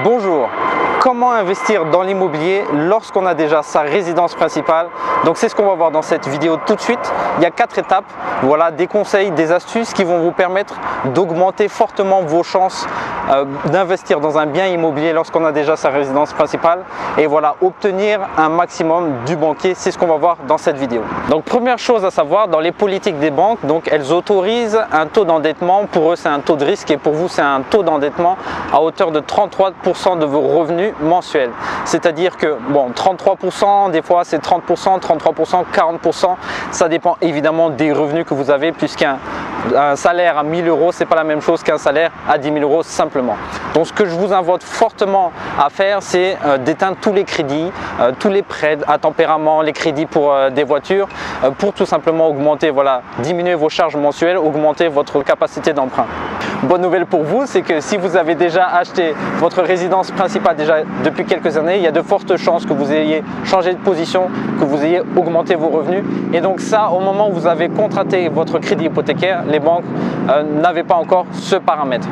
Bonjour, comment investir dans l'immobilier lorsqu'on a déjà sa résidence principale? Donc c'est ce qu'on va voir dans cette vidéo tout de suite. Il y a 4 étapes, voilà des conseils, des astuces qui vont vous permettre d'augmenter fortement vos chances d'investir dans un bien immobilier lorsqu'on a déjà sa résidence principale et voilà, obtenir un maximum du banquier. C'est ce qu'on va voir dans cette vidéo. Donc première chose à savoir, dans les politiques des banques, donc elles autorisent un taux d'endettement. Pour eux c'est un taux de risque et pour vous c'est un taux d'endettement à hauteur de 33% de vos revenus mensuels. C'est-à-dire que bon, 33%, des fois c'est 30%, 33%, 40%, ça dépend évidemment des revenus que vous avez, puisqu'un salaire à 1000 euros, c'est pas la même chose qu'un salaire à 10 000 euros simplement. Donc ce que je vous invite fortement à faire, c'est d'éteindre tous les crédits, tous les prêts à tempérament, les crédits pour des voitures, pour tout simplement augmenter, voilà, diminuer vos charges mensuelles, augmenter votre capacité d'emprunt. Bonne nouvelle pour vous, c'est que si vous avez déjà acheté votre résidence principale déjà depuis quelques années, il y a de fortes chances que vous ayez changé de position, que vous ayez augmenté vos revenus. Et donc ça, au moment où vous avez contracté votre crédit hypothécaire, les banques n'avaient pas encore ce paramètre.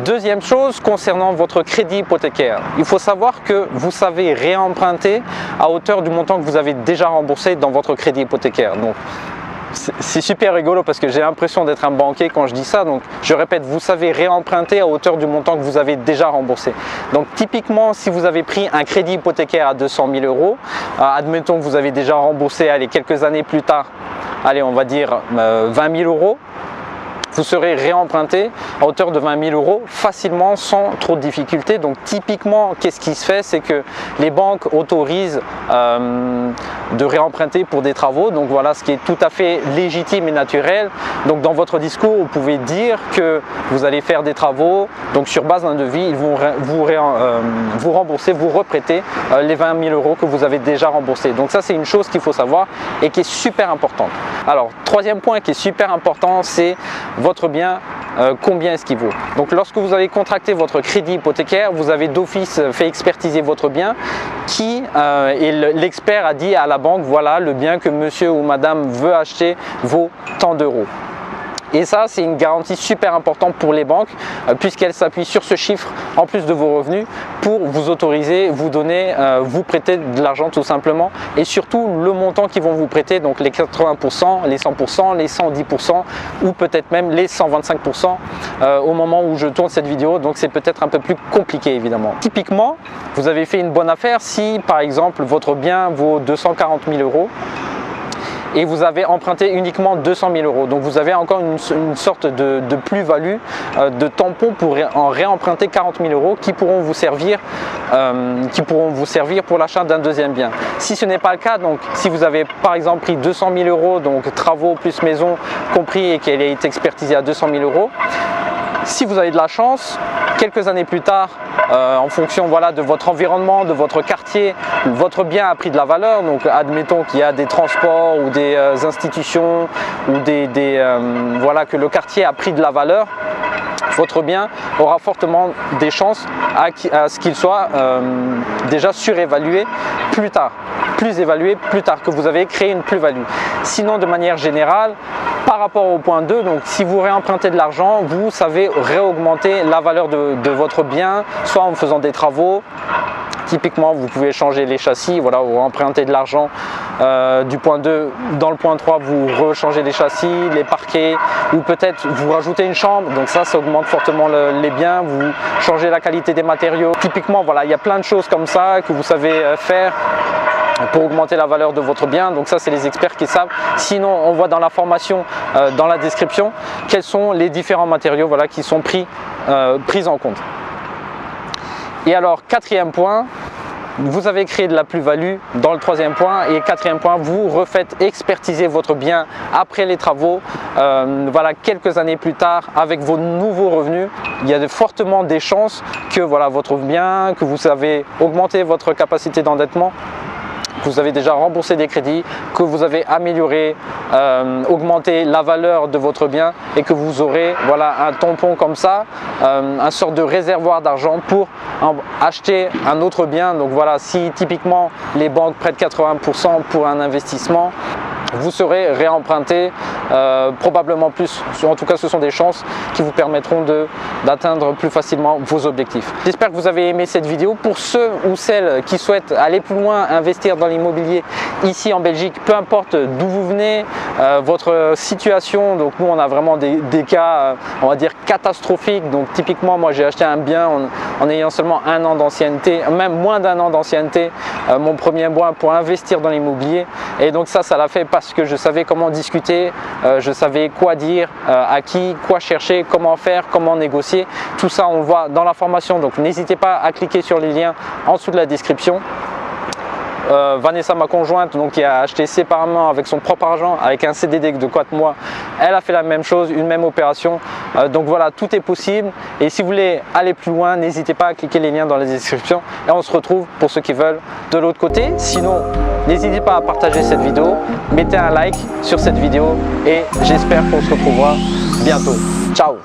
Deuxième chose concernant votre crédit hypothécaire, il faut savoir que vous savez réemprunter à hauteur du montant que vous avez déjà remboursé dans votre crédit hypothécaire. Donc, c'est super rigolo parce que j'ai l'impression d'être un banquier quand je dis ça. Donc je répète, vous savez réemprunter à hauteur du montant que vous avez déjà remboursé. Donc typiquement, si vous avez pris un crédit hypothécaire à 200 000 euros, admettons que vous avez déjà remboursé quelques années plus tard, allez on va dire 20 000 euros, vous serez réemprunté à hauteur de 20 000 euros facilement sans trop de difficultés. Donc typiquement, qu'est-ce qui se fait? C'est que les banques autorisent de réemprunter pour des travaux. Donc voilà, ce qui est tout à fait légitime et naturel. Donc dans votre discours, vous pouvez dire que vous allez faire des travaux. Donc sur base d'un devis, ils vont vous rembourser, vous reprêter les 20 000 euros que vous avez déjà remboursés. Donc ça, c'est une chose qu'il faut savoir et qui est super importante. Alors, troisième point qui est super important, c'est votre bien, combien est-ce qu'il vaut. Donc lorsque vous avez contracté votre crédit hypothécaire, vous avez d'office fait expertiser votre bien et l'expert a dit à la banque, voilà, le bien que monsieur ou madame veut acheter vaut tant d'euros. Et ça, c'est une garantie super importante pour les banques puisqu'elles s'appuient sur ce chiffre en plus de vos revenus pour vous autoriser, vous donner, vous prêter de l'argent tout simplement, et surtout le montant qu'ils vont vous prêter, donc les 80%, les 100%, les 110% ou peut-être même les 125% au moment où je tourne cette vidéo. Donc c'est peut-être un peu plus compliqué évidemment. Typiquement, vous avez fait une bonne affaire si par exemple votre bien vaut 240 000 euros et vous avez emprunté uniquement 200 000 euros. Donc vous avez encore une sorte de plus-value, de tampon pour en réemprunter 40 000 euros qui pourront vous servir pour l'achat d'un deuxième bien. Si ce n'est pas le cas, donc si vous avez par exemple pris 200 000 euros, donc travaux plus maison compris, et qu'elle est expertisée à 200 000 euros, si vous avez de la chance, quelques années plus tard, en fonction voilà, de votre environnement, de votre quartier, votre bien a pris de la valeur. Donc admettons qu'il y a des transports ou des institutions ou voilà, que le quartier a pris de la valeur, votre bien aura fortement des chances à ce qu'il soit déjà surévalué plus tard, plus évalué plus tard, que vous avez créé une plus-value. Sinon, de manière générale, par rapport au point 2, donc si vous réempruntez de l'argent, vous savez réaugmenter la valeur de votre bien, soit en faisant des travaux. Typiquement, vous pouvez changer les châssis, voilà, ou emprunter de l'argent du point 2. Dans le point 3, vous rechangez les châssis, les parquets, ou peut-être vous rajoutez une chambre. Donc ça augmente fortement les biens. Vous changez la qualité des matériaux. Typiquement, voilà, il y a plein de choses comme ça que vous savez faire pour augmenter la valeur de votre bien. Donc ça, c'est les experts qui savent. Sinon, on voit dans la formation, dans la description, quels sont les différents matériaux, voilà, qui sont pris en compte. Et alors, quatrième point, vous avez créé de la plus-value dans le troisième point. Et quatrième point, vous refaites expertiser votre bien après les travaux, voilà, quelques années plus tard, avec vos nouveaux revenus. Il y a fortement des chances que voilà, votre bien, que vous avez augmenté votre capacité d'endettement, que vous avez déjà remboursé des crédits, que vous avez amélioré, augmenté la valeur de votre bien et que vous aurez voilà, un tampon comme ça, un sorte de réservoir d'argent pour acheter un autre bien. Donc voilà, si typiquement les banques prêtent 80% pour un investissement, vous serez réemprunté probablement plus. En tout cas, ce sont des chances qui vous permettront d'atteindre plus facilement vos objectifs. J'espère que vous avez aimé cette vidéo. Pour ceux ou celles qui souhaitent aller plus loin, investir dans l'immobilier ici en Belgique, peu importe d'où vous venez, votre situation, donc nous on a vraiment des cas, on va dire catastrophiques. Donc typiquement, moi j'ai acheté un bien en ayant seulement 1 an d'ancienneté, même moins d'1 an d'ancienneté, mon premier bien pour investir dans l'immobilier. Et donc ça l'a fait parce que je savais comment discuter, je savais quoi dire, à qui, quoi chercher, comment faire, comment négocier. Tout ça on le voit dans la formation, donc n'hésitez pas à cliquer sur les liens en dessous de la description. Vanessa, ma conjointe, donc, qui a acheté séparément avec son propre argent, avec un CDD de 4 mois, elle a fait la même chose, une même opération. Donc voilà, tout est possible. Et si vous voulez aller plus loin, n'hésitez pas à cliquer les liens dans la description. Et on se retrouve pour ceux qui veulent de l'autre côté. Sinon, n'hésitez pas à partager cette vidéo, mettez un like sur cette vidéo et j'espère qu'on se retrouvera bientôt. Ciao!